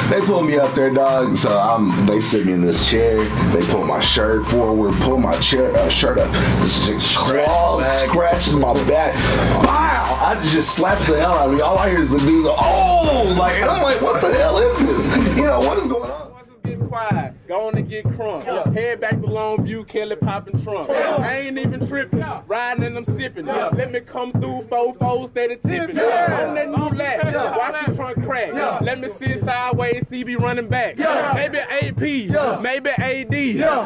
they pull me up there, dog. So they sit me in this chair. They pull my shirt forward, pull my shirt up. This just claws, scratches my back. Wow! I just slaps the hell out of me. All I hear is the dude go, oh! Like, and I'm like, what the hell is this? You know, what is going on? Get quiet. Go on and get crunk. Head back to Longview, Kelly popping trunk. I ain't even tripping. Riding and I'm sipping. Let me come through 4-4, steady tipping. On that new lap. Watch the trunk crack. Let me sit sideways, CB running back. Maybe AP, maybe AD.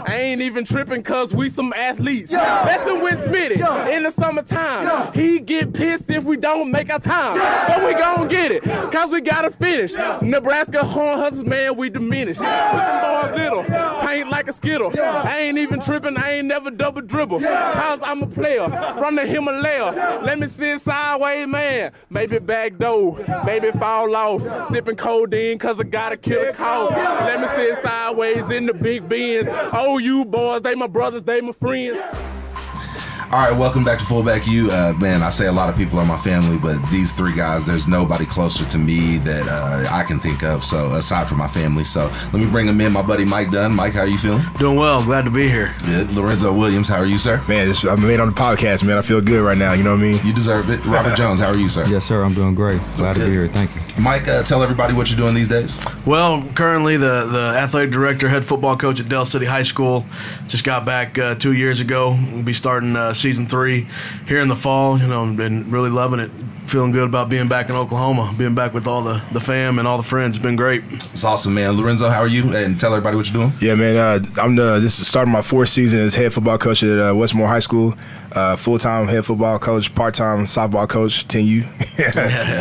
I ain't even tripping cause we some athletes. Messing with Smitty in the summertime. He get pissed if we don't make our time. But we gon' get it cause we gotta finish. Nebraska Horn Hustlers, man, we diminish. Put them boys little, paint like a skittle. I ain't even tripping, I ain't never double dribble. Cause I'm a player from the Himalaya. Let me sit sideways, man. Maybe back door, maybe fall off. Sipping codeine cause I gotta kill a cough. Let me sit sideways in the big Benz. Oh, you boys, they my brothers, they my friends. All right, welcome back to Fullback U. Man, I say a lot of people are my family, but these three guys, there's nobody closer to me that I can think of, so aside from my family. So let me bring them in. My buddy Mike Dunn. Mike, how are you feeling? Doing well. Glad to be here. Good. Lorenzo Williams, how are you, sir? Man, I'm made on the podcast, man. I feel good right now. You know what I mean? You deserve it. Robert Jones, how are you, sir? Yes, sir. I'm doing great. Glad to be here. Thank you. Mike, tell everybody what you're doing these days. Well, currently the athletic director, head football coach at Dell City High School. Just got back 2 years ago. We'll be starting season 3 here in the fall. You know, been really loving it. Feeling good about being back in Oklahoma, being back with all the fam and all the friends. It's been great. It's awesome, man. Lorenzo, how are you? And tell everybody what you're doing. Yeah, man. This is starting my 4th season as head football coach at Westmoore High School. Full-time head football coach, part-time softball coach, 10U.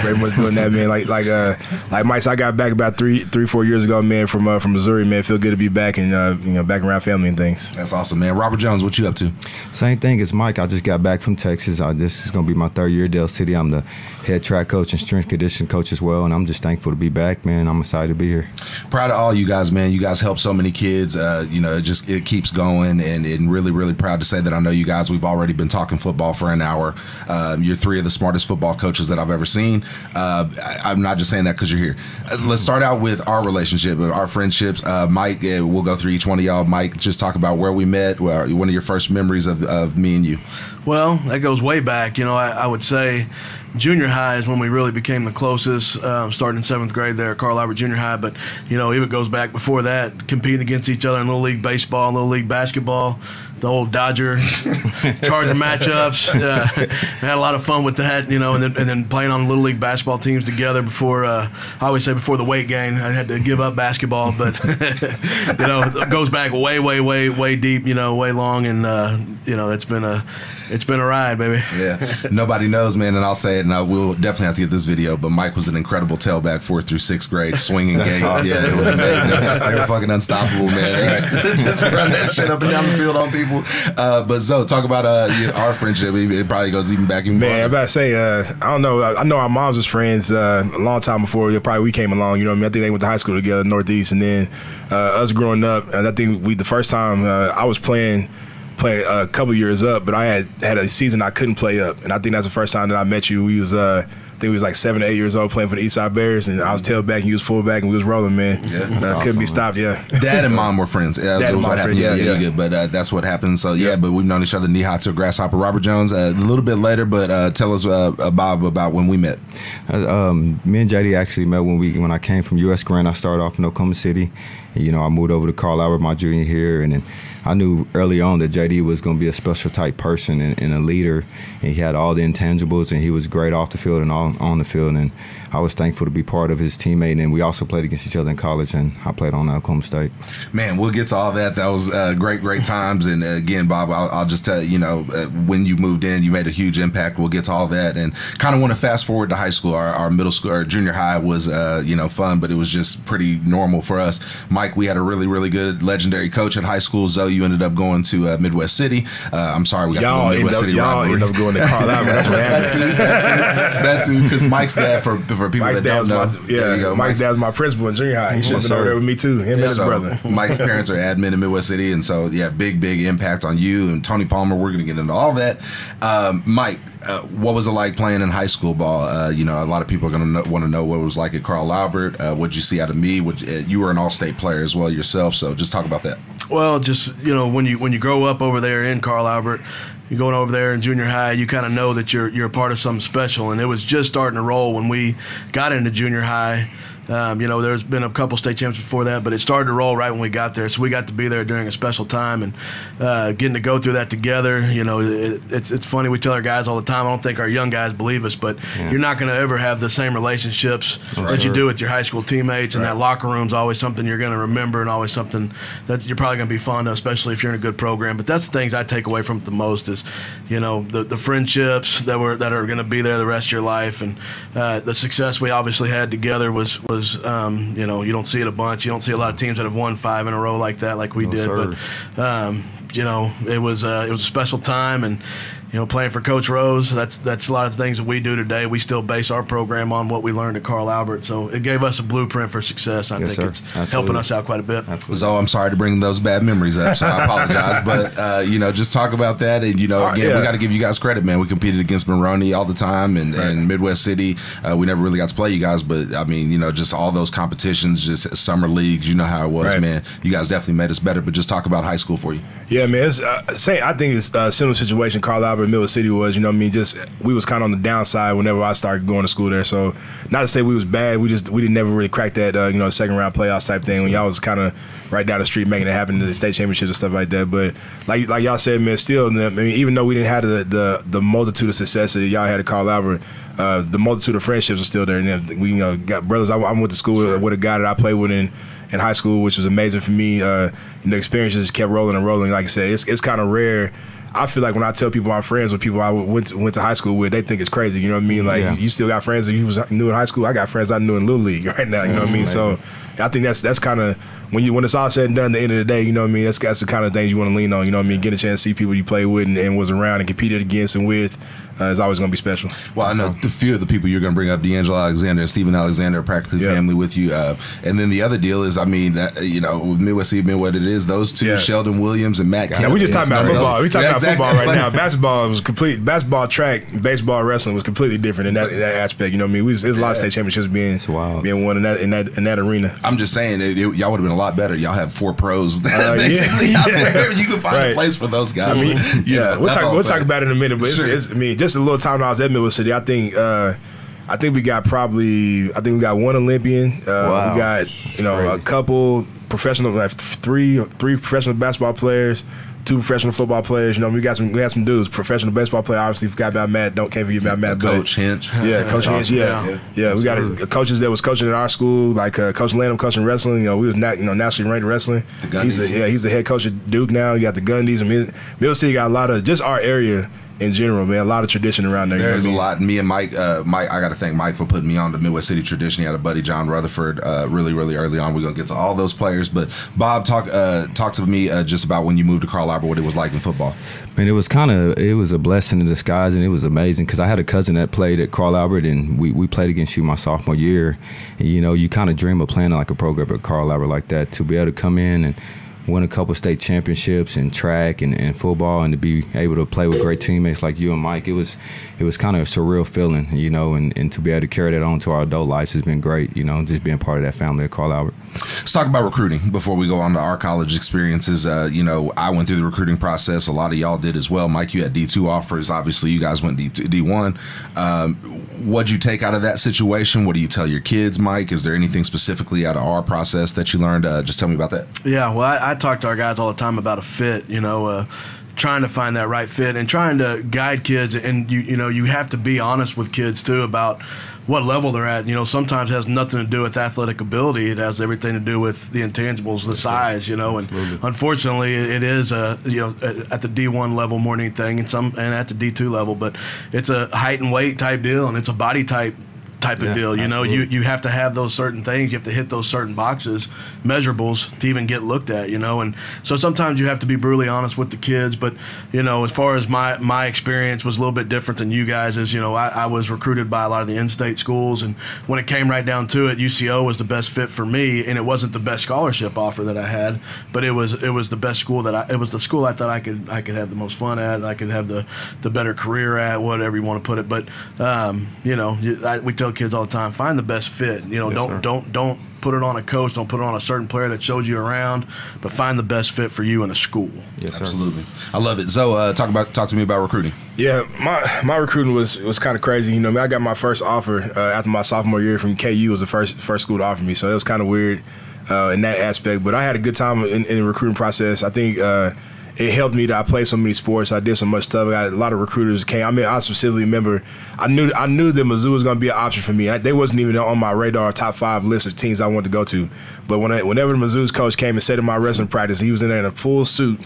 Very much doing that, man. Like Mike, I got back about 3-4 years ago, man, from Missouri, man. Feel good to be back and back around family and things. That's awesome, man. Robert Jones, what you up to? Same thing as Mike. I just got back from Texas. This is going to be my 3rd year at Dell City. I'm the head track coach and strength conditioning coach as well, and I'm just thankful to be back, man. I'm excited to be here. Proud of all you guys, man. You guys help so many kids. It keeps going, and really, really proud to say that I know you guys. We've already been talking football for an hour. You're 3 of the smartest football coaches that I've ever seen. I'm not just saying that because you're here. Let's start out with our relationship, our friendships. Mike, we'll go through each one of y'all. Mike, just talk about where we met, one of your first memories of me and you. Well, that goes way back. I would say junior high is when we really became the closest, starting in 7th grade there at Carl Albert Junior High. But, even goes back before that, competing against each other in Little League baseball and Little League basketball, the old Dodger Charger matchups. Had a lot of fun with that, and then playing on Little League basketball teams together before, I always say before the weight gain, I had to give up basketball. But, it goes back way deep, way long. And, it's been a ride, baby. Yeah. Nobody knows, man, and I'll say it, and we'll definitely have to get this video, but Mike was an incredible tailback 4th through 6th grade, swinging game. Awesome. Yeah, it was amazing. They were fucking unstoppable, man. Just run that shit up and down the field on people. But Zoe, talk about our friendship. It probably goes even back. Man, I'm about to say, I don't know. I know our moms was friends a long time before we came along. You know what I mean? I think they went to high school together, Northeast, and then us growing up, and I think the first time I was playing a couple years up, but I had a season I couldn't play up, and I think that's the first time that I met you. We was I think we was like 7 or 8 years old playing for the Eastside Bears, and I was tailback and you was fullback, and we was rolling, man. Yeah, couldn't be stopped. Yeah. Dad and mom were friends. Yeah, Dad and mom friends. Yeah. But that's what happened. So but we've known each other knee high to a grasshopper. Robert Jones, a little bit later, but tell us Bob about when we met. Me and JD actually met when I came from U.S. Grant. I started off in Oklahoma City. And, I moved over to Carl Albert my junior year, and then I knew early on that JD was going to be a special type person and a leader, and he had all the intangibles, and he was great off the field and on the field, and I was thankful to be part of his teammate, and we also played against each other in college, and I played on Oklahoma State. Man, we'll get to all that. That was great times, and again, Bob, I'll just tell you, when you moved in, you made a huge impact. We'll get to all that, and kind of want to fast forward to high school. Our middle school, our junior high was, fun, but it was just pretty normal for us. Mike, we had a really good legendary coach at high school. Zoe, you ended up going to Midwest City. I'm sorry, we got the Midwest City rivalry. Y'all ended up going to Carl Albert. That's what happened. That too. because Mike's dad, for people Mike's that don't know. Mike's dad was my principal in junior high. He should have been over there with me too. Him and his brother. Mike's parents are admin in Midwest City, and so big impact on you and Tony Palmer. We're going to get into all that. Mike, what was it like playing in high school ball? A lot of people are going to want to know what it was like at Carl Albert. What'd you see out of me? You were an all-state player as well yourself, so just talk about that. Well, just when you grow up over there in Carl Albert, you're going over there in junior high, you kind of know that you're a part of something special, and it was just starting to roll when we got into junior high. There's been a couple state championships before that, but it started to roll right when we got there. So we got to be there during a special time, and getting to go through that together. It's funny. We tell our guys all the time. I don't think our young guys believe us, but you're not going to ever have the same relationships that you do with your high school teammates. And that locker room's always something you're going to remember, and always something that you're probably going to be fond of, especially if you're in a good program. But that's the things I take away from it the most is, the friendships that are going to be there the rest of your life, and the success we obviously had together was you don't see it a bunch. You don't see a lot of teams that have won 5 in a row like that, like we did. Sir. But it was a special time, and playing for Coach Rose, that's a lot of things that we do today. We still base our program on what we learned at Carl Albert, so it gave us a blueprint for success. I think it's helping us out quite a bit. Absolutely. So I'm sorry to bring those bad memories up, so I apologize. But just talk about that, and again, we got to give you guys credit, man. We competed against Maroney all the time, and Midwest City. We never really got to play you guys, but I mean, just all those competitions, just summer leagues. You know how it was, man. You guys definitely made us better. But just talk about high school for you. Yeah, man. It's, I think it's a similar situation Carl Albert and Midwest City was. Just we was kind of on the downside whenever I started going to school there. So not to say we was bad. We didn't never really crack that second round playoffs type thing when y'all was kind of right down the street making it happen to the state championships and stuff like that. But like y'all said, man, still, I mean, even though we didn't have the multitude of success that y'all had at Carl Albert, the multitude of friendships were still there. And we got brothers. I went to school with a guy that I played with in high school, which was amazing for me. The experiences kept rolling and rolling. Like I said, it's kind of rare. I feel like when I tell people I'm friends with people I went to high school with, they think it's crazy. You know what I mean? Like, you still got friends that you knew in high school. I got friends I knew in Little League right now. You know what I mean? So I think that's kind of when it's all said and done, at the end of the day, you know what I mean? That's the kind of things you want to lean on. You know what I mean? Get a chance to see people you play with and was around and competed against and with. Is always going to be special. Well, I know a few of the people you're going to bring up, D'Angelo Alexander and Stephen Alexander, are practically family with you. And then the other deal is, I mean, with Midwest City being what it is, those two, Sheldon Williams and Matt Kemp. Yeah, we just talking about football. We talking about football right now. Basketball was complete. Basketball, track, baseball, wrestling was completely different in that aspect. You know what I mean? There's a lot of state championships being won in that arena. I'm just saying, y'all would have been a lot better. Y'all have 4 pros basically out there. You can find a place for those guys. I mean, we'll talk about it in a minute. But it's just a little time I was at Midwest City. I think we got one Olympian. We got a couple professional, like 3 professional basketball players, 2 professional football players. We got some dudes. Professional baseball player. Obviously, forgot about Matt. Can't forget about Matt. Coach Hinch. Yeah, Coach Hinch. Yeah. We got coaches that was coaching at our school, like Coach Lanham coaching wrestling. We was nationally ranked wrestling. He's the head coach at Duke now. You got the Gundys. Middle City got a lot of just our area. In general, man, a lot of tradition around there. There's a lot. Me and Mike, I got to thank Mike for putting me on the Midwest City tradition. He had a buddy, John Rutherford, really, really early on. We're going to get to all those players. But, Bob, talk to me just about when you moved to Carl Albert, what it was like in football. Man, it was a blessing in disguise, and it was amazing because I had a cousin that played at Carl Albert, and we played against you my sophomore year. And, you kind of dream of playing like a program at Carl Albert like that, to be able to come in and win a couple state championships in track and football, and to be able to play with great teammates like you and Mike. It was kind of a surreal feeling, and to be able to carry that on to our adult lives has been great, just being part of that family at Carl Albert. Let's talk about recruiting before we go on to our college experiences. I went through the recruiting process. A lot of y'all did as well. Mike, you had D2 offers. Obviously, you guys went D1. What'd you take out of that situation? What do you tell your kids, Mike? Is there anything specifically out of our process that you learned? Just tell me about that. Yeah, well, I talk to our guys all the time about a fit, trying to find that right fit and trying to guide kids. And, you have to be honest with kids, too, about what level they're at. Sometimes it has nothing to do with athletic ability. It has everything to do with the intangibles, the size, and unfortunately it is at the D1 level more than anything, and at the D2 level, but it's a height and weight type deal, and it's a body type type of deal. You know, you have to have those certain things. You have to hit those certain boxes, measurables, to even get looked at, you know. And so sometimes you have to be brutally honest with the kids. But, you know, as far as my experience was a little bit different than you guys is, you know, I was recruited by a lot of the in-state schools. And when it came right down to it, UCO was the best fit for me. And it wasn't the best scholarship offer that I had, but it was the best school it was the school I thought I could have the most fun at, I could have the better career at, whatever you want to put it. But, you know, we tell kids all the time, find the best fit. You know, don't put it on a coach, don't put it on a certain player that shows you around, but find the best fit for you in a school. Yes, sir. Absolutely. I love it. So talk to me about recruiting. Yeah, my recruiting was kind of crazy. You know, I got my first offer after my sophomore year from KU was the first school to offer me, so it was kind of weird in that aspect. But I had a good time in the recruiting process. I think it helped me that I played so many sports. I did so much stuff. I got a lot of recruiters came. I mean, I specifically remember I knew that Mizzou was going to be an option for me. They wasn't even on my radar top 5 list of teams I wanted to go to. But whenever Mizzou's coach came and said in my wrestling practice, he was in there in a full suit,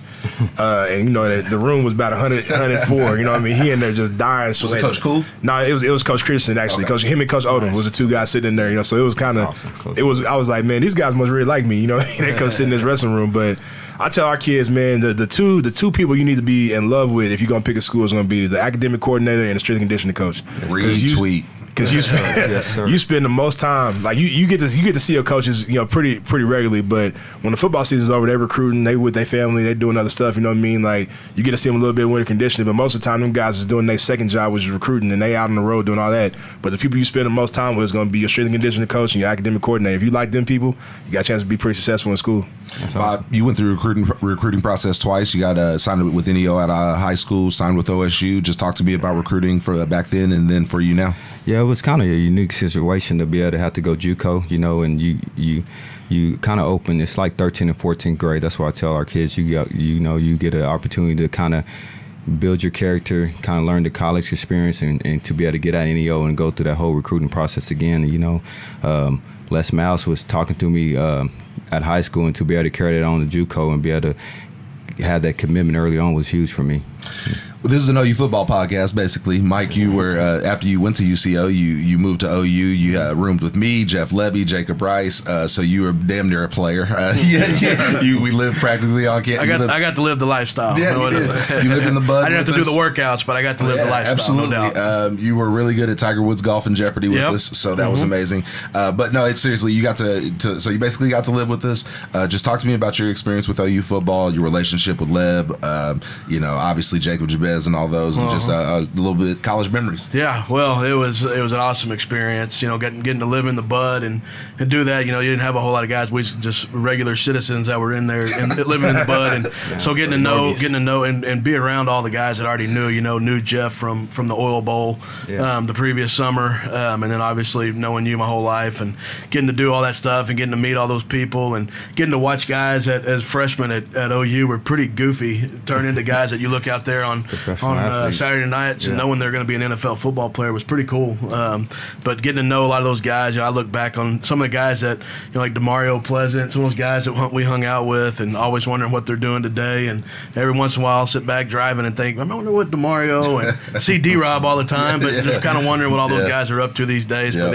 and you know the room was about 104. You know what I mean? He in there just dying. Was it Coach Cool? No, it was Coach Christensen actually. Okay. Him and Coach Odom was the 2 guys sitting in there. You know, so it was kind of awesome. I was like, man, these guys must really like me. You know, they come sit in this wrestling room, but. I tell our kids, man, the two people you need to be in love with if you're gonna pick a school is gonna be the academic coordinator and the strength and conditioning coach. Retweet. Because you spend the most time, like you get to see your coaches, you know, pretty regularly. But when the football season's over, they recruiting, they with their family, they doing other stuff. You know what I mean? Like you get to see them a little bit in winter conditioning, but most of the time, them guys is doing their second job, which is recruiting, and they out on the road doing all that. But the people you spend the most time with is going to be your strength and conditioning coach and your academic coordinator. If you like them people, you got a chance to be pretty successful in school. Bob, you went through recruiting process twice. You got signed with NEO at high school, signed with OSU. Just talk to me about recruiting for back then and then for you now. Yeah, it was kind of a unique situation to be able to have to go JUCO, you know, and you kind of open. It's like 13th and 14th grade. That's why I tell our kids, you get an opportunity to kind of build your character, kind of learn the college experience, and to be able to get at NEO and go through that whole recruiting process again. You know, Les Miles was talking to me at high school, and to be able to carry that on to JUCO and be able to have that commitment early on was huge for me. Well, this is an OU football podcast, basically. Mike, you were after you went to UCO, you moved to OU. You roomed with me, Jeff Levy, Jacob Rice. So you were damn near a player. We lived practically on campus. I got to live the lifestyle. Yeah, you lived in the bud. I didn't have to do the workouts, but I got to live the lifestyle. Absolutely. No doubt. You were really good at Tiger Woods Golf and Jeopardy with us, so that was amazing. But no, it's seriously, you got so you basically got to live with us. Just talk to me about your experience with OU football, your relationship with Leb. You know, obviously Jacob Jabez and all those, and just a little bit college memories. Yeah, well, it was an awesome experience. You know, getting to live in the bud and do that. You know, you didn't have a whole lot of guys. We just regular citizens that were in there and living in the bud, and so getting to know and be around all the guys that I already knew. You know, knew Jeff from the Oil Bowl the previous summer, and then obviously knowing you my whole life and getting to do all that stuff and getting to meet all those people and getting to watch guys as freshmen at OU were pretty goofy, turn into guys that you look out there on Saturday nights and knowing they're going to be an NFL football player was pretty cool. But getting to know a lot of those guys, you know, I look back on some of the guys that, you know, like DeMario Pleasant, some of those guys that we hung out with, and always wondering what they're doing today. And every once in a while, I'll sit back driving and think, I wonder what DeMario and see D-Rob all the time, but just kind of wondering what all those guys are up to these days. But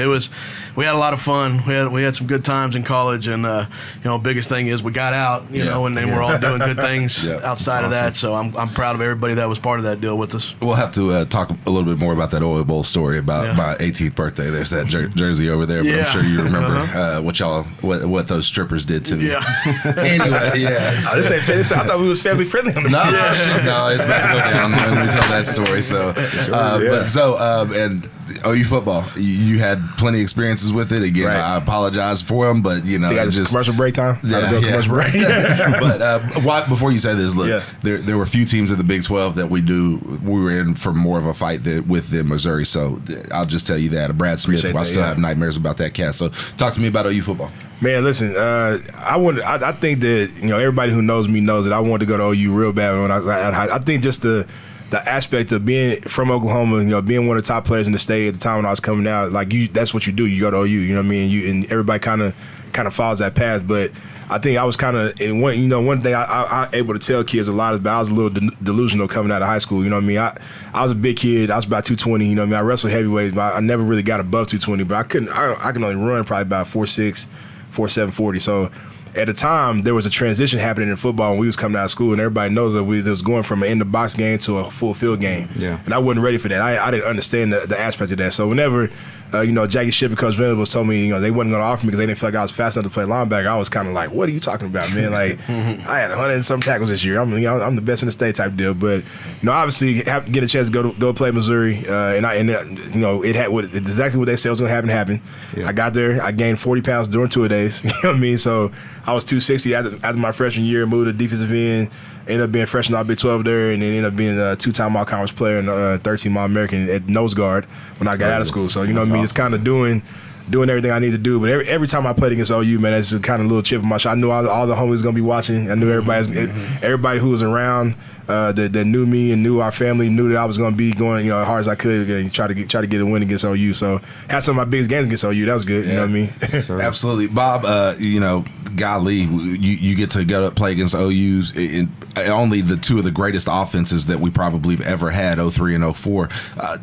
we had a lot of fun. We had some good times in college, and you know, biggest thing is we got out, you know, and then we're all doing good things outside of that. So I'm proud of everybody that was part of that deal with us. We'll have to talk a little bit more about that Oil Bowl story about my 18th birthday. There's that jersey over there, but I'm sure you remember what those strippers did to me. Anyway, I thought we was family friendly on the No, it's about to go down when we tell that story. So, and OU football, you had plenty of experiences with it. Again, I apologize for them, but you know, it's just commercial break time. Commercial break. But why, before you say this, look, there were a few teams in the Big 12 that we were in for more of a fight with than Missouri. So I'll just tell you that. Brad Smith, I still have nightmares about that cat. So talk to me about OU football. Man, listen, I think that, you know, everybody who knows me knows that I wanted to go to OU real bad when I think just the the aspect of being from Oklahoma, being one of the top players in the state at the time when I was coming out, like that's what you do. You go to OU, you know what I mean? And everybody kind of follows that path. But I think I was kind of, one thing I able to tell kids a lot about, I was a little delusional coming out of high school. You know what I mean? I was a big kid. I was about 220. You know what I mean? I wrestled heavyweight, but I never really got above 220. But I can only run probably about 4.6, 4.7, 40. So at the time, there was a transition happening in football when we was coming out of school, and everybody knows that we was going from an in-the-box game to a full field game. Yeah. And I wasn't ready for that. I didn't understand the aspect of that. So whenever, Jackie Shipp and Coach Venables told me, they wasn't going to offer me because they didn't feel like I was fast enough to play linebacker, I was kind of like, what are you talking about, man? Like, I had 100 and some tackles this year. I'm the best in the state type deal. But, obviously, get a chance to go play Missouri, it had exactly what they said was going to happen. Yeah. I got there. I gained 40 pounds during 2 days. You know what I mean? So I was 260 after my freshman year, moved to defensive end, ended up being freshman all Big 12 there, and then ended up being a 2-time All-Conference player and 13 All-American at nose guard when I got out of school. So, you know what I mean? It's kind of doing everything I need to do. But every time I played against OU, man, it's kind of a little chip on my shoulder. I knew all the homies going to be watching. I knew everybody who was around that knew me and knew our family knew that I was going to be going as hard as I could and try to get a win against OU. So had some of my biggest games against OU. That was good. Yeah. You know what I mean? Sure. Absolutely, Bob. Golly, you get to go play against OU's in only the two of the greatest offenses that we probably have ever had, 03 and 04.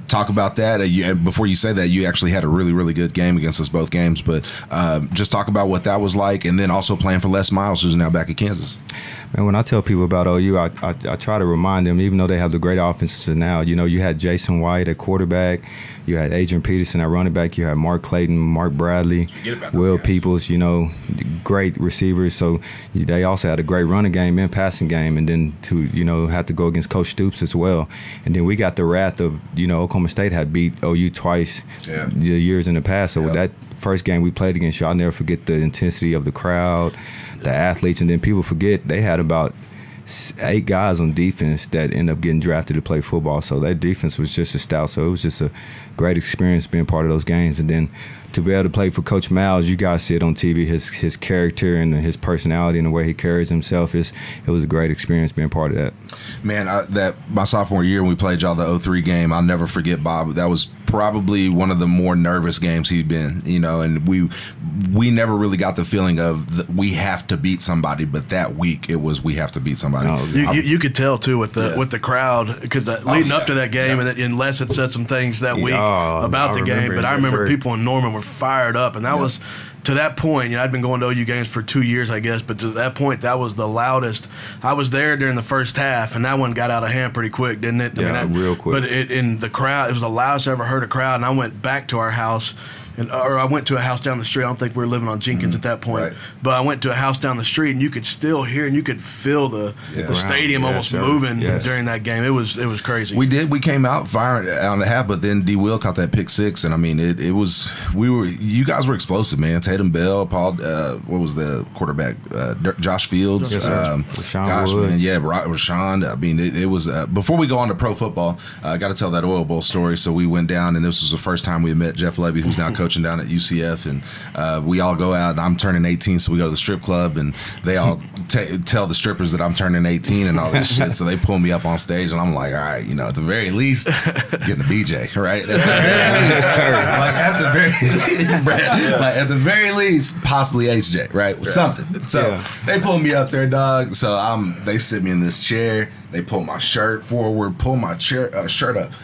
Talk about that. Before you say that, you actually had a really, really good game against us both games. But just talk about what that was like, and then also playing for Les Miles, who's now back at Kansas. Man, when I tell people about OU, I try to remind them, even though they have the great offenses now, you had Jason White at quarterback, you had Adrian Peterson at running back, you had Mark Clayton, Mark Bradley, Will Peoples, great receivers. So they also had a great running game and passing game, and then to have to go against Coach Stoops as well. And then we got the wrath of Oklahoma State had beat OU twice the years in the past. So with that first game we played against you, I'll never forget the intensity of the crowd, the athletes, and then people forget they had about 8 guys on defense that end up getting drafted to play football. So that defense was just a stout. So it was just a great experience being part of those games. And then to be able to play for Coach Miles, you guys see it on TV, his character and his personality and the way he carries himself. It was a great experience being part of that. Man, my sophomore year when we played y'all the 03 game, I'll never forget, Bob. That was probably one of the more nervous games he'd been, and we never really got the feeling of we have to beat somebody, but that week it was we have to beat somebody. Oh, you could tell too with the crowd, because leading up to that game, and Les had said some things that week about the game, but I remember people in Norman were fired up, and that was to that point. I'd been going to OU games for 2 years, I guess, but to that point, that was the loudest. I was there during the first half, and that one got out of hand pretty quick, didn't it? Real quick. But in the crowd, it was the loudest I ever heard a crowd, and I went back to our house. Or I went to a house down the street. I don't think we were living on Jenkins at that point. Right. But I went to a house down the street, and you could still hear and you could feel the stadium almost moving during that game. It was crazy. We came out firing on the half, but then D. Will caught that pick six, and I mean you guys were explosive, man. Tatum Bell, Paul, what was the quarterback? Josh Fields, Rashawn Woods. Man, Rashawn. I mean, it was before we go on to pro football. I got to tell that Oil Bowl story. So we went down, and this was the first time we met Jeff Levy, who's now coaching down at UCF, and we all go out, and I'm turning 18, so we go to the strip club, and they all tell the strippers that I'm turning 18 and all this shit, so they pull me up on stage, and I'm like, all right, at the very least, getting a BJ, right? At the very least, possibly HJ, right? Something. So they pull me up there, dog. So they sit me in this chair. They pull my shirt forward, pull my shirt up, scratches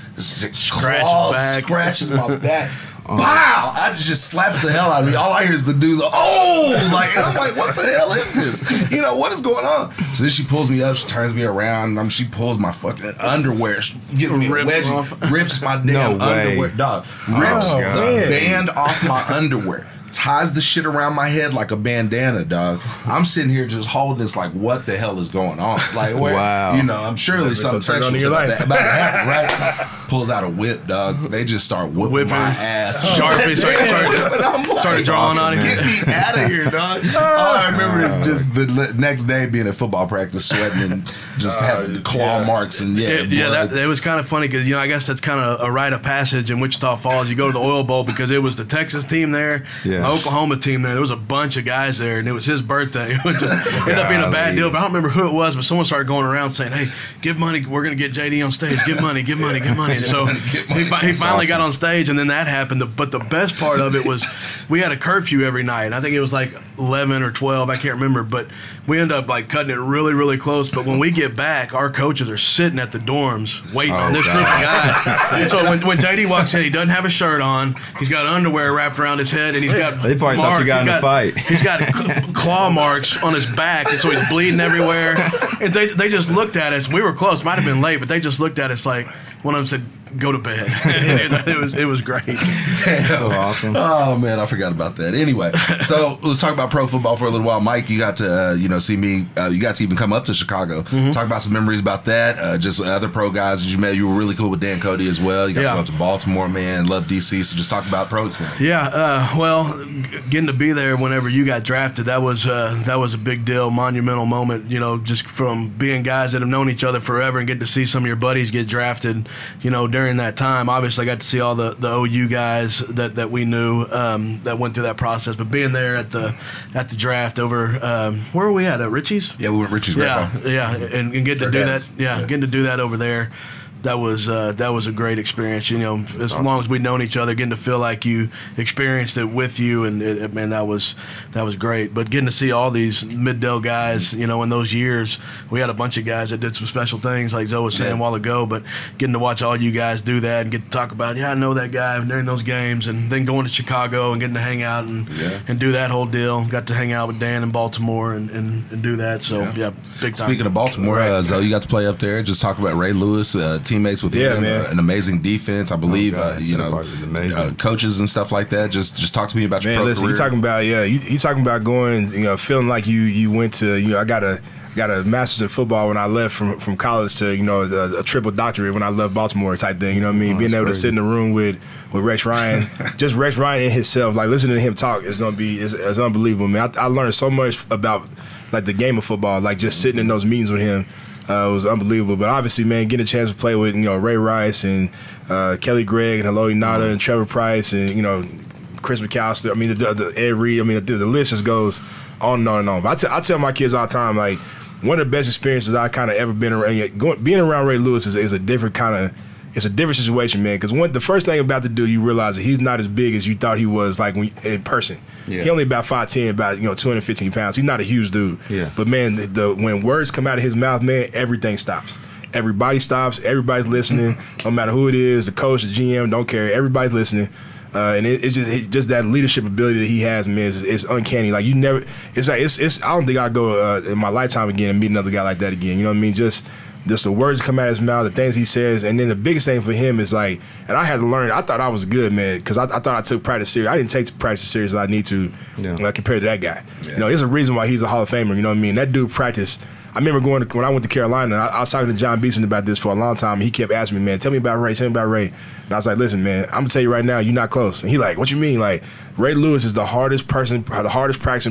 my back. Wow! I just slaps the hell out of me. All I hear is the dudes, and I'm like, what the hell is this? What is going on? So then she pulls me up, she turns me around, and she pulls my fucking underwear, gives me a wedgie, rips my damn underwear, dog. Rips the band off my underwear. Ties the shit around my head like a bandana, dog. I'm sitting here just holding this like, what the hell is going on? Like, where, I'm surely something sexual about to happen, right? Pulls out a whip, dog. They just start whipping my ass. Sharpie started drawing on it. Get me out of here, dog. All I remember is just the next day being at football practice, sweating and just having claw marks and it was kind of funny because I guess that's kind of a rite of passage in Wichita Falls. You go to the Oil Bowl because it was the Texas team there. Yeah. Oklahoma team there was a bunch of guys there, and it was his birthday. It ended up being a bad deal, but I don't remember who it was, but someone started going around saying, hey, give money, we're going to get JD on stage, give money, give money, give money. And so he finally got on stage, and then that happened. But the best part of it was we had a curfew every night, and I think it was like 11 or 12, I can't remember, but we ended up like cutting it really, really close. But when we get back, our coaches are sitting at the dorms waiting on this guy. So when JD walks in, he doesn't have a shirt on, he's got underwear wrapped around his head, and he's got they probably thought you got in a fight. He's got claw marks on his back, and so he's bleeding everywhere. And they just looked at us. We were close, might have been late, but they just looked at us like, one of them said, go to bed. It was great. Damn. So awesome. Oh man, I forgot about that. Anyway, so let's talk about pro football for a little while. Mike, you got to see me. You got to even come up to Chicago. Talk about some memories about that. Just other pro guys that you met. You were really cool with Dan Cody as well. You got to go up to Baltimore, man. Love DC. So just talk about pro experience. Yeah. Well, getting to be there whenever you got drafted, that was a big deal, monumental moment. Just from being guys that have known each other forever and get to see some of your buddies get drafted. During that time, obviously I got to see all the OU guys that we knew that went through that process. But being there at the draft over, where were we at Richie's? Yeah, we went Richie's. Yeah, and getting to do that. Yeah, getting to do that over there. That was a great experience. As long as we'd known each other, getting to feel like you experienced it with you, and man, that was great. But getting to see all these mid-del guys, in those years, we had a bunch of guys that did some special things, like Zoe was saying a while ago. But getting to watch all you guys do that and get to talk about, I know that guy during those games, and then going to Chicago and getting to hang out and do that whole deal. Got to hang out with Dan in Baltimore and do that. So big time. Speaking of Baltimore, Zoe, you got to play up there. Just talk about Ray Lewis. Teammates with him, an amazing defense, I believe. Coaches and stuff like that. Just talk to me about your pro career. You talking about you talking about going, feeling like you went to I got a master's in football when I left from college to a triple doctorate when I left Baltimore type thing. You know what I mean? Being able to sit in the room with Rex Ryan, just Rex Ryan in himself, like listening to him talk is it's unbelievable, man. I learned so much about like the game of football, like just sitting in those meetings with him. It was unbelievable. But obviously, man, getting a chance to play with Ray Rice and Kelly Gregg and Haloti Ngata and Trevor Price and Chris McAllister. I mean, the Ed Reed. I mean, the list just goes on and on and on. But I tell my kids all the time, like, one of the best experiences I kind of ever been around. Being around Ray Lewis is a different kind of. It's a different situation, man. Because the first thing about to do, you realize that he's not as big as you thought he was, like in person. Yeah. He only about 5'10", about 215 pounds. He's not a huge dude. Yeah. But man, when words come out of his mouth, man, everything stops. Everybody stops. Everybody's listening. No matter who it is, the coach, the GM, don't care. Everybody's listening. And it's just that leadership ability that he has, man, is uncanny. Like you never. It's like it's. I don't think I'll go in my lifetime again and meet another guy like that again. You know what I mean? Just the words that come out of his mouth, the things he says, and then the biggest thing for him is like, and I had to learn. I thought I was good, man, because I thought I took practice serious. I didn't take practice as serious as I need to compared to that guy. Yeah. There's a reason why he's a Hall of Famer. You know what I mean? That dude practiced. I remember when I went to Carolina, I was talking to John Beeson about this for a long time, and he kept asking me, man, tell me about Ray. And I was like, listen, man, I'm going to tell you right now, you're not close. And he like, what you mean? Like, Ray Lewis is the hardest practicing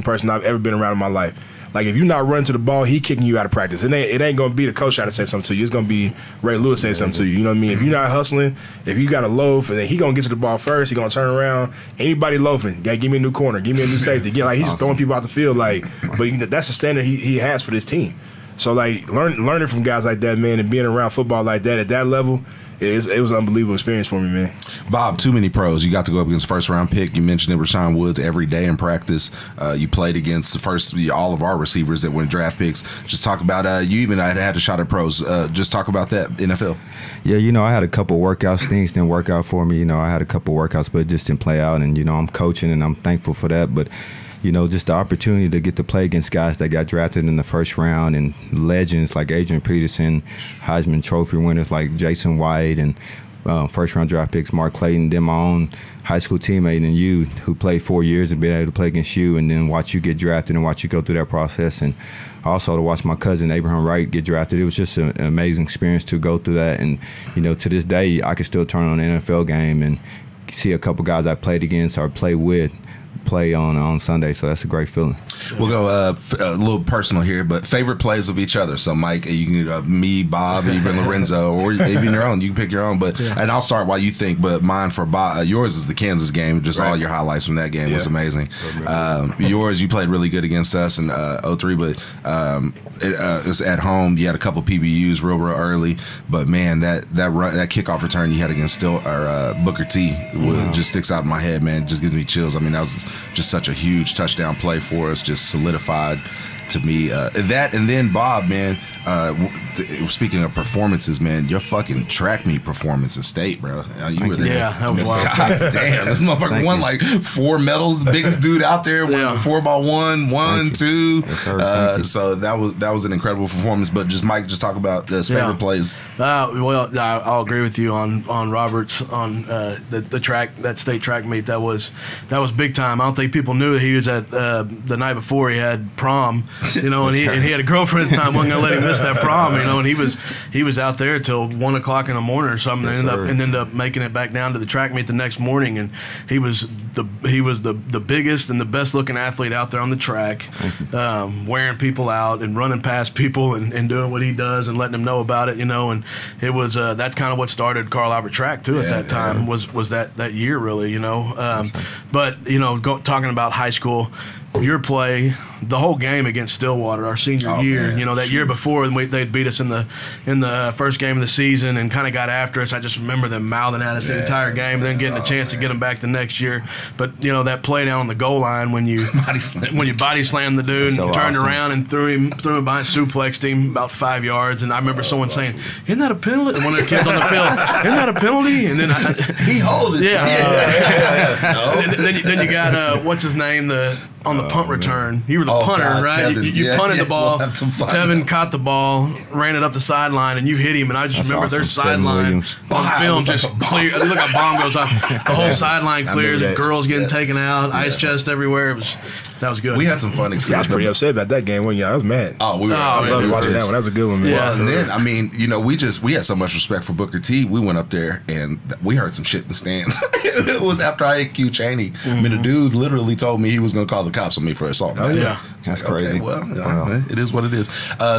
person I've ever been around in my life. Like, if you're not running to the ball, he kicking you out of practice. It ain't going to be the coach trying to say something to you. It's going to be Ray Lewis saying something to you. You know what I mean? If you're not hustling, if you got a loaf, and then he going to get to the ball first, he going to turn around. Anybody loafing, got to give me a new corner, give me a new safety. He's just throwing people out the field. Like, but that's the standard he has for this team. So, like, learning from guys like that, man, and being around football like that at that level, it was an unbelievable experience for me, man. Bob, too many pros. You got to go up against first-round pick. You mentioned it, Rashawn Woods, every day in practice. You played against all of our receivers that went draft picks. Just talk about you even had a shot at pros. Just talk about that, NFL. Yeah, I had a couple workouts. Things didn't work out for me. I had a couple workouts, but it just didn't play out. And, I'm coaching, and I'm thankful for that. But just the opportunity to get to play against guys that got drafted in the first round and legends like Adrian Peterson, Heisman Trophy winners like Jason White, and first-round draft picks Mark Clayton, then my own high school teammate and you who played 4 years and been able to play against you, and then watch you get drafted and watch you go through that process. And also to watch my cousin Abraham Wright get drafted. It was just an amazing experience to go through that. And, to this day, I can still turn on an NFL game and see a couple guys I played against or play with play on Sunday. So that's a great feeling. We'll go a little personal here, but favorite plays of each other. So Mike, you can me, Bob, even Lorenzo, or even your own. You can pick your own. But and I'll start while you think. But mine for Bob, yours is the Kansas game. Just all your highlights from that game was amazing. Yours, you played really good against us in 03, but it was at home. You had a couple PBUs real early, but man, that kickoff return you had against Booker T just sticks out in my head, man. It just gives me chills. I mean, that was just such a huge touchdown play for us. Just solidified to me that. And then Bob, man, speaking of performances, man, your fucking track meet performance in state, bro. You were there. Yeah, that was wild. God damn, this motherfucker won like 4 medals. The biggest dude out there won 4x1, 1, 2. Yes, so that was an incredible performance. But just Mike, just talk about his favorite plays. Well, I'll agree with you on Roberts on the track, that state track meet. That was big time. I don't think people knew that he was at the night before he had prom. And he had a girlfriend at the time. wasn't gonna let him miss that prom, and he was out there till 1 o'clock in the morning or something. Yes, and ended up making it back down to the track meet the next morning, and he was the biggest and the best looking athlete out there on the track, wearing people out and running past people and doing what he does and letting them know about it, and it was that's kind of what started Carl Albert Track too at that time was that year really, but talking about high school. Your play, the whole game against Stillwater, our senior year, man, that year before they'd beat us in the first game of the season and kind of got after us. I just remember them mouthing at us the entire game, and then getting a chance to get them back the next year. But that play down on the goal line when you body slammed the dude and turned around and threw him behind, suplexed him about 5 yards, and I remember someone saying, "Isn't that a penalty?" And one of the kids on the field, "Isn't that a penalty?" And then he hold it. Then you got what's his name on the punt return. You were the punter, right? Tevin. You punted the ball. We'll Tevin caught the ball, ran it up the sideline, and you hit him. And I just remember their sideline on film just clear. Look how bomb goes off. The whole sideline clears. And girls getting taken out. Ice chest everywhere. That was good. We had some fun experience. I was pretty upset about that game, wasn't you? I was mad. Oh, we were. I loved watching that one. That was a good one, man. Yeah. And then, we had so much respect for Booker T. We went up there and we heard some shit in the stands. It was after I hit Q Chaney. I mean, the dude literally told me he was going to call the cops on me for assault. Oh, yeah. That's crazy. Okay, well, it is what it is.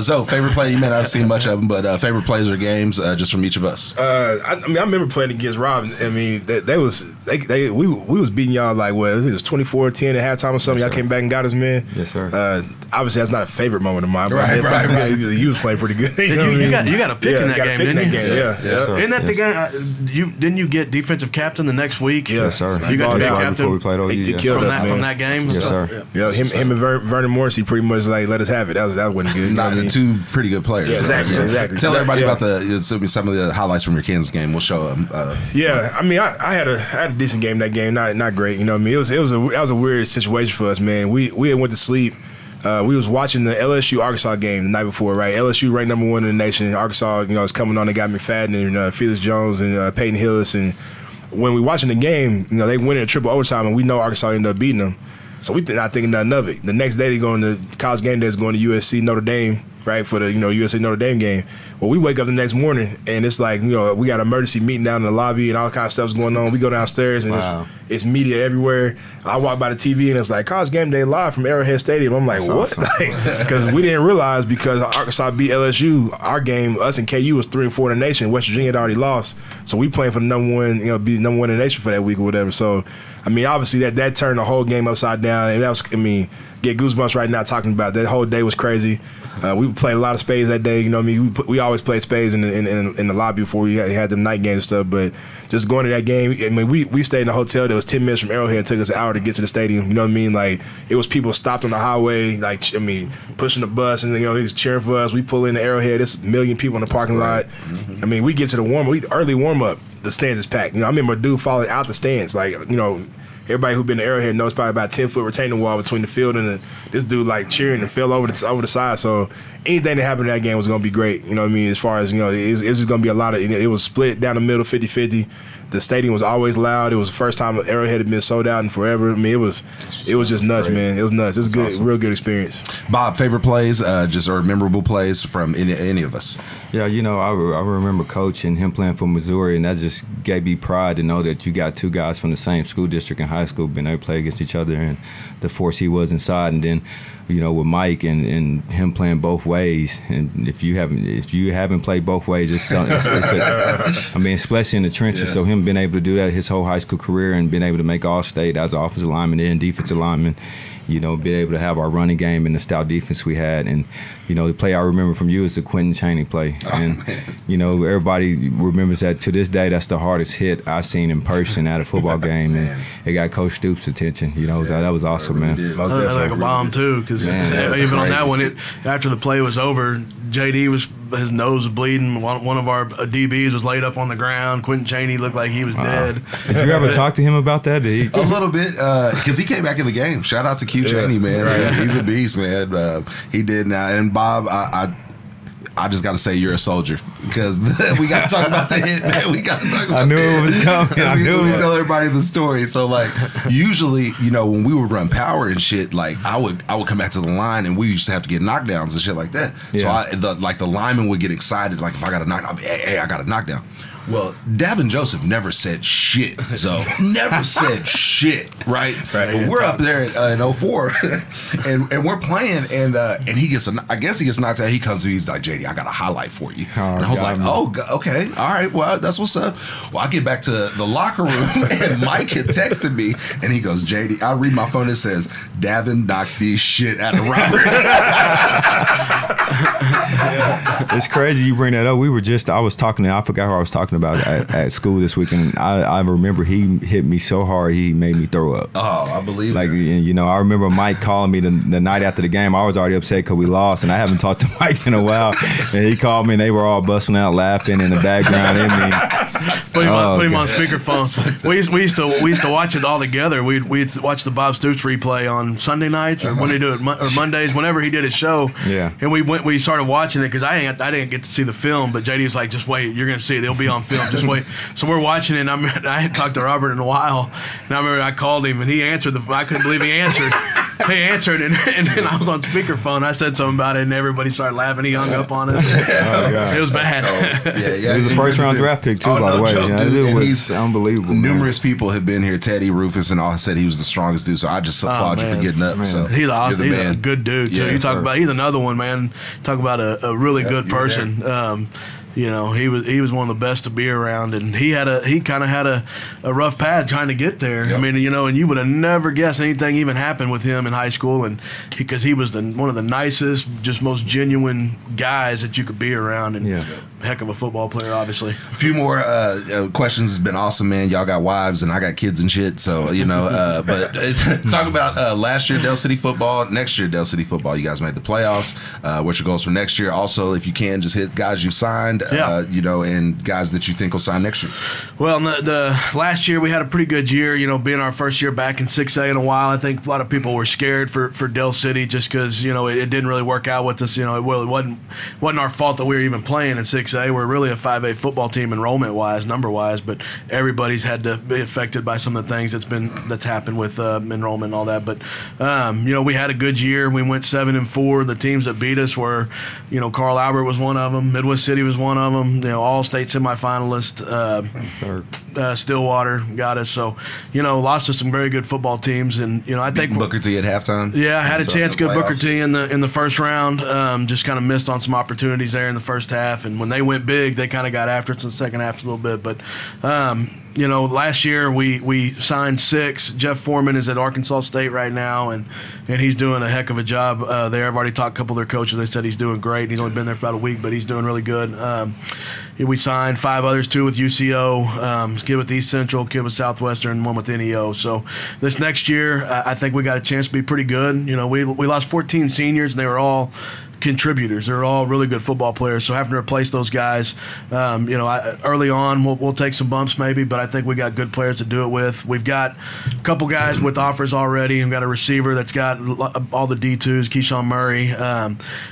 So, favorite play, you may not have seen much of them, but favorite plays or games just from each of us. I remember playing against Rob. I mean, we was beating y'all like, what, I think it was 24-10 at halftime or something. Y'all came back and got us, man. Yes, sir. Obviously, that's not a favorite moment of mine. But Right. You was playing pretty good. You got a pick in that game, didn't you? Yeah. Isn't that the game? Didn't you get defensive captain the next week? Yes, sir. You got the captain before we played OU. He killed us, from that game. Yes, sir. Yeah, him and Vernon Morrissey pretty much like let us have it. That wasn't good. Not the two pretty good players. Yeah, exactly. Tell everybody about some of the highlights from your Kansas game. We'll show them. I had a decent game that game. Not great. It was a weird situation for us, man. We had went to sleep. We was watching the LSU-Arkansas game the night before, right? LSU ranked #1 in the nation. Arkansas, is coming on. They got McFadden and Felix Jones and Peyton Hillis. And when we watching the game, they went in triple overtime, and we know Arkansas ended up beating them. So we not thinking nothing of it. The next day, they going to college game day is going to USC Notre Dame, right, for the USC Notre Dame game. Well, we wake up the next morning, and it's like, we got an emergency meeting down in the lobby, and all kind of stuff's going on. We go downstairs, and it's media everywhere. I walk by the TV, and it's like, college game day live from Arrowhead Stadium. I'm like, what? Because we didn't realize, because Arkansas beat LSU, our game, us and KU was 3-4 in the nation. West Virginia had already lost. So we playing for the #1, be #1 in the nation for that week or whatever. So, obviously that turned the whole game upside down. And that was, get goosebumps right now talking about that. Whole day was crazy. We played a lot of spades that day. We always played spades in the lobby before we had them night games and stuff. But just going to that game, we stayed in a hotel that was 10 minutes from Arrowhead. It took us an hour to get to the stadium. You know what I mean? Like, it was people stopped on the highway, pushing the bus, and he was cheering for us. We pull in the Arrowhead. There's a million people in the parking lot. Mm-hmm. We get to the early warm up. The stands is packed. I remember a dude falling out the stands. Everybody who been to Arrowhead knows probably about 10-foot retaining wall between the field and this dude cheering and fell over the side. So anything that happened in that game was gonna be great. As far as it's just gonna be a lot of. It was split down the middle, 50-50. the stadium was always loud. It was the first time Arrowhead had been sold out in forever. I mean, it was just nuts, man. It was nuts. It was good, awesome. Real good experience. Bob, favorite plays, or memorable plays from any of us? Yeah, I remember Coach and him playing for Missouri, and that just gave me pride to know that you got two guys from the same school district in high school being able to play against each other and the force he was inside. And then, with Mike and him playing both ways, and if you haven't played both ways, especially in the trenches. Yeah. So him being able to do that his whole high school career and being able to make All-State as an offensive lineman and defensive lineman, being able to have our running game and the style defense we had. And, the play I remember from you is the Quentin Chaney play. And, everybody remembers that to this day. That's the hardest hit I've seen in person at a football game. And it got Coach Stoops' attention. That was awesome, man. That was like a bomb, too, because even on that one, after the play was over, JD his nose was bleeding. One of our DBs was laid up on the ground. Quentin Chaney looked like he was dead. Did you ever talk to him about that? A little bit, because he came back in the game. Shout out to Q Chaney, man. Right. He's a beast, man. He did now. And Bob, I just got to say you're a soldier, because we got to talk about the hit, man. We got to talk about I knew it was coming. We tell everybody the story. So, usually, when we would run power and shit, I would come back to the line, and we used to have to get knockdowns and shit like that. Yeah. So, the linemen would get excited, if I got a knockdown, hey, I got a knockdown. Well, Davin Joseph never said shit, so never said shit, right? But we're up there at 04, and we're playing, and he gets, I guess he gets knocked out. He comes to me, he's like, JD, I got a highlight for you. And I was like, okay, all right, well, that's what's up. Well, I get back to the locker room, and Mike had texted me, and he goes, JD, I read my phone, it says, Davin knocked the shit out of Robert. It's crazy you bring that up. I was talking to, I forgot who I was talking about at school this weekend. I remember he hit me so hard he made me throw up. Oh, I believe it. I remember Mike calling me the night after the game. I was already upset because we lost, and I haven't talked to Mike in a while. And he called me, and they were all busting out laughing in the background. Put him on speakerphone. We used to watch it all together. We'd watch the Bob Stoops replay on Sunday nights, or when they do it, or Mondays, whenever he did his show. Yeah. And we started watching it because I didn't get to see the film, but JD was like, just wait, you're gonna see it. It'll be on film. Just wait. So we're watching it, and I hadn't talked to Robert in a while, and I remember I called him, and he answered I couldn't believe he answered. He answered, and then I was on speakerphone. I said something about it, and everybody started laughing. He hung up on us. It was bad. He was a first-round draft pick, too, by the way. It was unbelievable. Numerous people have been here. Teddy, Rufus, and all said he was the strongest dude, so I just applaud you for getting up. Man. So he's awesome. He's a good dude, too. You talk about, he's another one, man. Talk about a really good person. He was one of the best to be around, and he kind of had a rough path trying to get there. Yep. I mean, and you would have never guessed anything even happened with him in high school, and because he was one of the nicest, just most genuine guys that you could be around, and heck of a football player, obviously. A few more questions. Has been awesome, man. Y'all got wives, and I got kids and shit. So but talk about last year Del City football, next year Del City football. You guys made the playoffs. What's your goals for next year? Also, if you can, just hit guys you've signed. And guys that you think will sign next year. Well, the last year we had a pretty good year. Being our first year back in 6A in a while, I think a lot of people were scared for Del City just because it didn't really work out with us. It wasn't our fault that we were even playing in 6A. We're really a 5A football team enrollment wise, number wise, but everybody's had to be affected by some of the things that's happened with enrollment and all that. But we had a good year. We went 7-4. The teams that beat us were, Carl Albert was one of them. Midwest City was one of them. All-state semifinalist. Stillwater got us. So, lost to some very good football teams, and I think Booker T at halftime. Yeah, I had a chance to get Booker T in the first round. Just kind of missed on some opportunities there in the first half, and when they went big, they kind of got after it in the second half a little bit. But last year we signed 6. Jeff Foreman is at Arkansas State right now, and he's doing a heck of a job there. I've already talked to a couple of their coaches. They said he's doing great. He's only been there for about a week, but he's doing really good. We signed 5 others, 2 with UCO, kid with East Central, kid with Southwestern, and 1 with NEO. So this next year, I think we got a chance to be pretty good. We lost 14 seniors, and they were all contributors. They're all really good football players. So having to replace those guys, early on we'll take some bumps maybe, but I think we got good players to do it with. We've got a couple guys with offers already. We've got a receiver that's got all the D2s, Keyshawn Murray.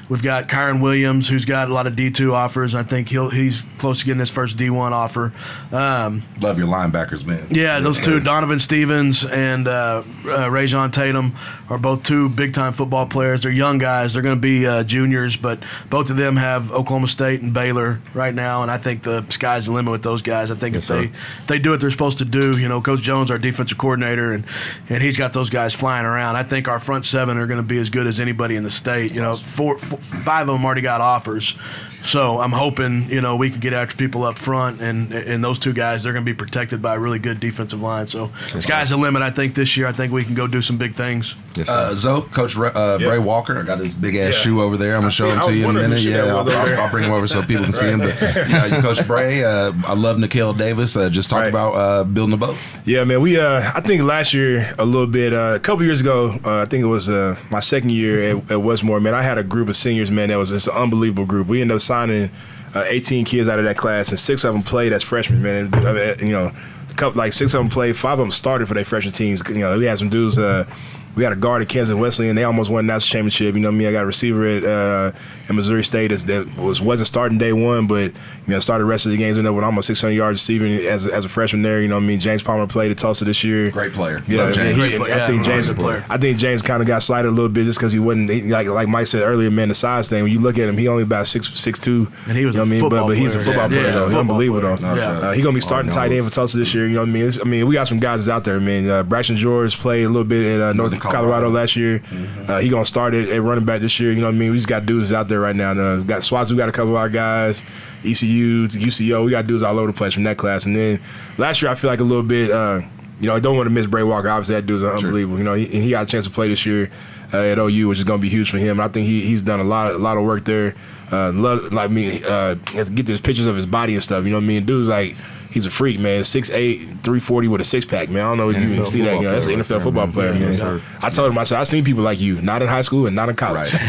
We've got Kyron Williams, who's got a lot of D2 offers. I think he's close to getting his first D1 offer. Love your linebackers, man. Yeah, those two, Donovan Stevens and Rajon Tatum, are both two big-time football players. They're young guys. They're going to be juniors, but both of them have Oklahoma State and Baylor right now, and I think the sky's the limit with those guys. I think if they do what they're supposed to do, Coach Jones, our defensive coordinator, and he's got those guys flying around. I think our front seven are going to be as good as anybody in the state. Five of them already got offers. So I'm hoping, we can get after people up front, and those two guys, they're going to be protected by a really good defensive line. So sky's the limit, I think, this year. I think we can go do some big things. Zoe, Coach Bray Walker, I got this big-ass shoe over there. I'm going to show him to you in a minute. Yeah, I'll bring him over so people can see him. But, Coach Bray, I love Nikhil Davis. Just talk about building a boat. Yeah, man, I think last year a little bit, a couple years ago, I think it was my second year at Westmoore, man, I had a group of seniors, man, that was just an unbelievable group. We ended up signing 18 kids out of that class, and 6 of them played as freshmen, man. Like 6 of them played, 5 of them started for their freshman teams. We had some dudes. We had a guard at Kansas Wesleyan. They almost won the national championship. I got a receiver at Missouri State that wasn't starting day one, but started the rest of the games with almost 600 yards receiving as a freshman there. James Palmer played at Tulsa this year. Great player. Yeah, James. I think James kind of got slighted a little bit just because he wasn't like Mike said earlier, man. The size thing. When you look at him, he only about 6'2", and he was but he's a football player. He's unbelievable though. He's gonna be starting tight end for Tulsa this year. We got some guys out there, man. Braxton George played a little bit at Northern Colorado last year. He gonna start at running back this year. We just got dudes out there right now. Got Swats. We got a couple of our guys. ECU to UCO. We got dudes all over the place from that class. And then last year, I feel like a little bit. I don't want to miss Bray Walker. Obviously, that dude's unbelievable. He got a chance to play this year at OU, which is gonna be huge for him. And I think he's done a lot of work there. Has to get these pictures of his body and stuff. Dude's like. He's a freak, man. 6'8", 340 with a six-pack, man. I don't know if you can see that. That's an NFL football player, man. I told him, I said, I've seen people like you, not in high school and not in college. Right.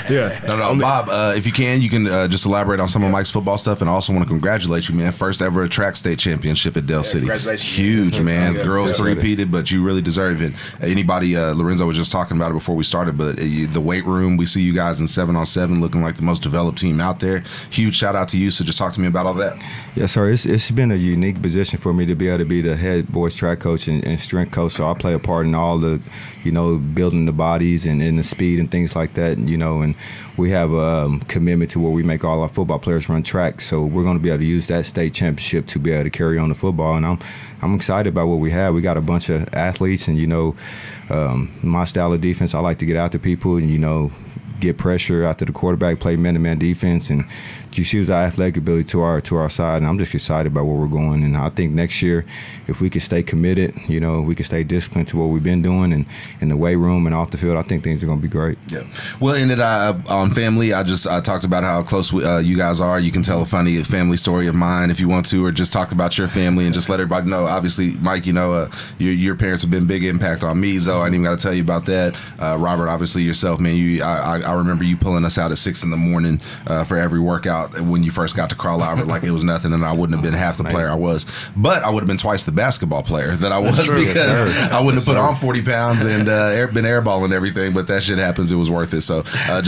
Yeah. No, Bob, if you can just elaborate on some of Mike's football stuff, and also want to congratulate you, man. First ever track state championship at Dell City. Congratulations. Huge, man. Girls three-peated, but you really deserve it. Anybody, Lorenzo was just talking about it before we started, but the weight room, we see you guys in 7-on-7 looking like the most developed team out there. Huge shout out to you. So just talk to me about all that. Yes, sir. It's been a unique position for me to be able to be the head boys track coach and strength coach. So I play a part in all the, building the bodies and the speed and things like that. And we have a commitment to where we make all our football players run track. So we're going to be able to use that state championship to be able to carry on the football. And I'm excited about what we have. We got a bunch of athletes, and my style of defense, I like to get out to people and get pressure after the quarterback, play man-to-man defense, and just use our athletic ability to our side. And I'm just excited about where we're going. And I think next year, if we can stay committed, we can stay disciplined to what we've been doing, and in the weight room and off the field, I think things are going to be great. Yeah. Well, on family, I talked about how close you guys are. You can tell a funny family story of mine if you want to, or just talk about your family and just let everybody know. Obviously, Mike, your parents have been big impact on me, so I ain't even got to tell you about that. Robert, obviously yourself, man. I remember you pulling us out at 6 in the morning for every workout when you first got to Carl Albert like it was nothing, and I wouldn't have been half the player I was, but I would have been twice the basketball player that I was because I wouldn't have put on 40 pounds and been airballing everything, but that shit happens. It was worth it. So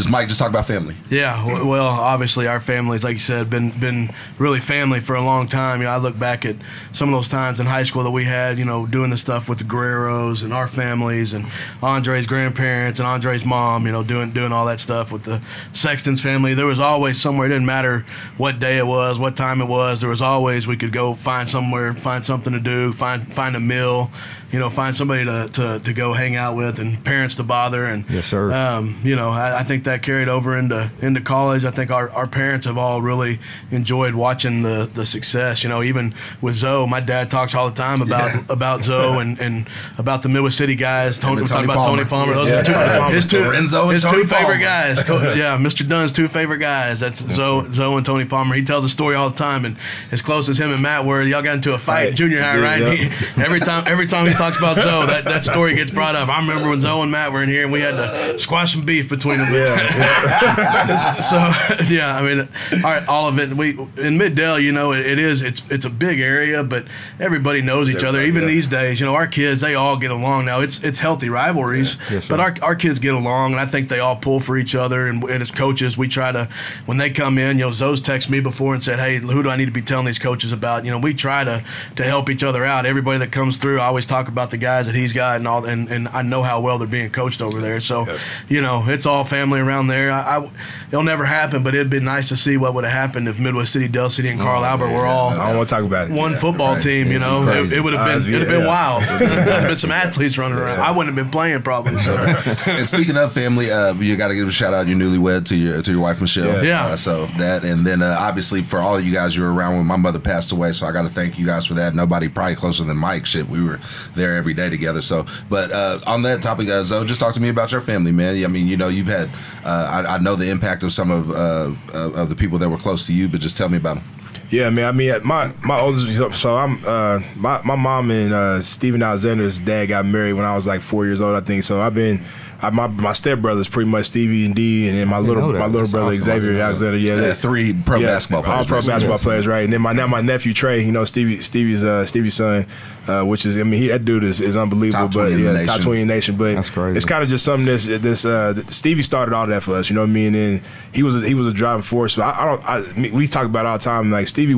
Mike, just talk about family. Yeah, well, obviously our families, like you said, been really family for a long time. I look back at some of those times in high school that we had, doing the stuff with the Guerreros and our families and Andre's grandparents and Andre's mom, doing all that stuff with the Sexton's family. There was always somewhere. It didn't matter what day it was, what time it was. There was always, we could go find somewhere, find something to do, find a meal, find somebody to go hang out with, and parents to bother. And yes, sir. I think that carried over into college. I think our parents have all really enjoyed watching the success. Even with Zoe, my dad talks all the time about Zoe and about the Midwest City guys. Tony Palmer. Those are his two favorite guys. Yeah, Mr. Dunn's two favorite guys. That's Zoe and Tony Palmer. He tells a story all the time, and as close as him and Matt were, y'all got into a fight in junior high, right? Every time he talks about Zoe, that story gets brought up. I remember when Zoe and Matt were in here, and we had to squash some beef between them. So, yeah, I mean, all of it. In Mid-Dale, it's a big area, but everybody knows each other. Even these days, our kids, they all get along now. It's healthy rivalries, but our kids get along, and I think they all pull for each other. And as coaches, we try to, when they come in, Zoe's texted me before and said, hey, who do I need to be telling these coaches about? We try to help each other out. Everybody that comes through, I always talk about the guys that he's got and I know how well they're being coached over there. So, it's all family around there. It'll never happen, but it'd be nice to see what would have happened if Midwest City, Dell City, and Carl Albert were all I don't want to talk about it. One football team, it would have been wild. There'd been some athletes running around. I wouldn't have been playing probably. So. And speaking of family, you got to give a shout out, your newlywed, to your wife Michelle. Yeah. So that, and then obviously for all of you guys, you were around when my mother passed away. So I got to thank you guys for that. Nobody probably closer than Mike. Shit, we were there every day together. So, but on that topic, Zoe, just talk to me about your family, man. I mean, you've had, I know the impact of some of the people that were close to you, but just tell me about them. Yeah, man. I mean, my oldest. So I'm my mom and Steven Alexander's dad got married when I was like 4 years old, I think. So I've been. My stepbrother's pretty much Stevie and D, and then my little brother Xavier Alexander. Yeah, 3 pro basketball players. All pro basketball players, right? And then my nephew Trey, Stevie's son, which is, I mean, that dude is unbelievable. Top 20 in the nation. Top 20 in the nation. But that's crazy. It's kind of just something Stevie started all that for us. You know what I mean? And he was a driving force. But we talk about it all the time. Like Stevie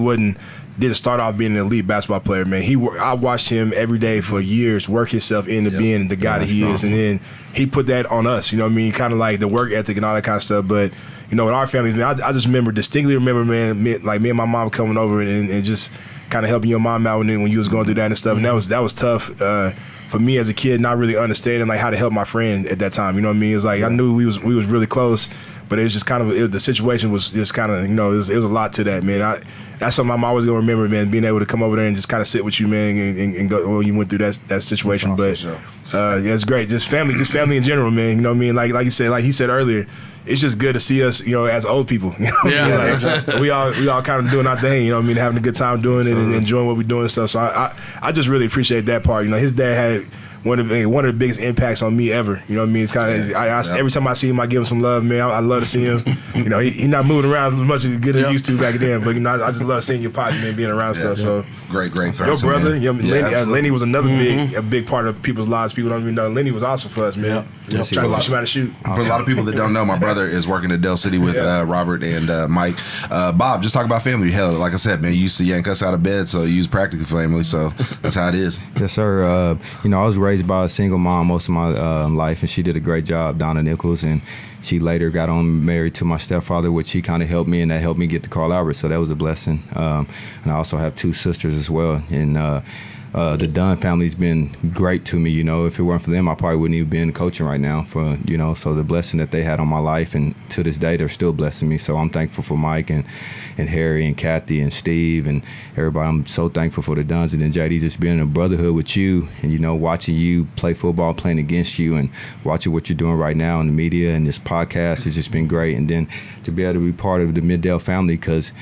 didn't start off being an elite basketball player, man. I watched him every day for years work himself into being the guy that he is, and then he put that on us. You know what I mean? Kind of like the work ethic and all that kind of stuff. But with our families, man, I just distinctly remember, man, like me and my mom coming over and just kind of helping your mom out when you was going through that and stuff. And that was tough for me as a kid, not really understanding like how to help my friend at that time. You know what I mean? It's like I knew we was really close. But it was just kind of the situation was just kind of, it was a lot to that, man. That's something I'm always gonna remember, man. Being able to come over there and just kind of sit with you, man, and go. Well, you went through that situation, but it's great. Just family in general, man. You know what I mean? Like you said, like he said earlier, it's just good to see us, as old people. You know what I mean? We all kind of doing our thing. You know what I mean? Having a good time doing it and enjoying what we're doing and stuff. So I just really appreciate that part. His dad had one of the biggest impacts on me ever. You know what I mean? It's kind of every time I see him, I give him some love, man. I love to see him. He's not moving around as much as he used to back then, but I just love seeing your partner, man, being around stuff. So great person, your brother, Lenny was another big part of people's lives. People don't even know Lenny was awesome for us, man. Trying to teach him how to shoot. For a lot of people that don't know, my brother is working at Dell City with Robert and Mike. Bob, just talk about family. Hell, like I said, man, you used to yank us out of bed, so you use practically family. So that's how it is. Yes, sir. I was raised by a single mom most of my life, and she did a great job, Donna Nichols, and she later got married to my stepfather, which he kind of helped me, and that helped me get to Carl Albert, so that was a blessing. And I also have 2 sisters as well, and the Dunn family's been great to me. If it weren't for them, I probably wouldn't even be in coaching right now. So the blessing that they had on my life, and to this day, they're still blessing me. So I'm thankful for Mike and Harry and Kathy and Steve and everybody. I'm so thankful for the Dunns, and then JD, just being in a brotherhood with you and watching you play football, playing against you, and watching what you're doing right now in the media and this podcast has just been great. And then to be able to be part of the Mid-Dale family, because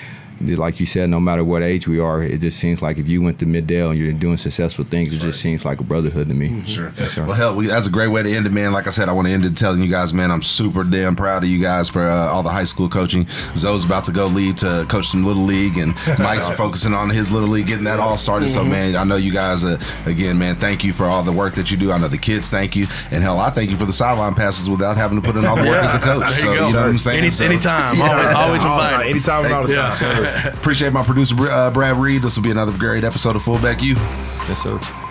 like you said, no matter what age we are, it just seems like if you went to Mid-Dale and you're doing successful things, it just seems like a brotherhood to me. Sure. Well, hell, that's a great way to end it, man. Like I said, I want to end it telling you guys, man, I'm super damn proud of you guys for all the high school coaching. Zoe's about to go leave to coach some Little League, and Mike's focusing on his Little League, getting that all started. So, man, I know you guys, again, man, thank you for all the work that you do. I know the kids thank you. And, hell, I thank you for the sideline passes without having to put in all the work as a coach. So, you know what I'm saying? Anytime. Always fine. Anytime and all the time. Appreciate my producer, Brad Reed. This will be another great episode of Fullback U. Yes, sir.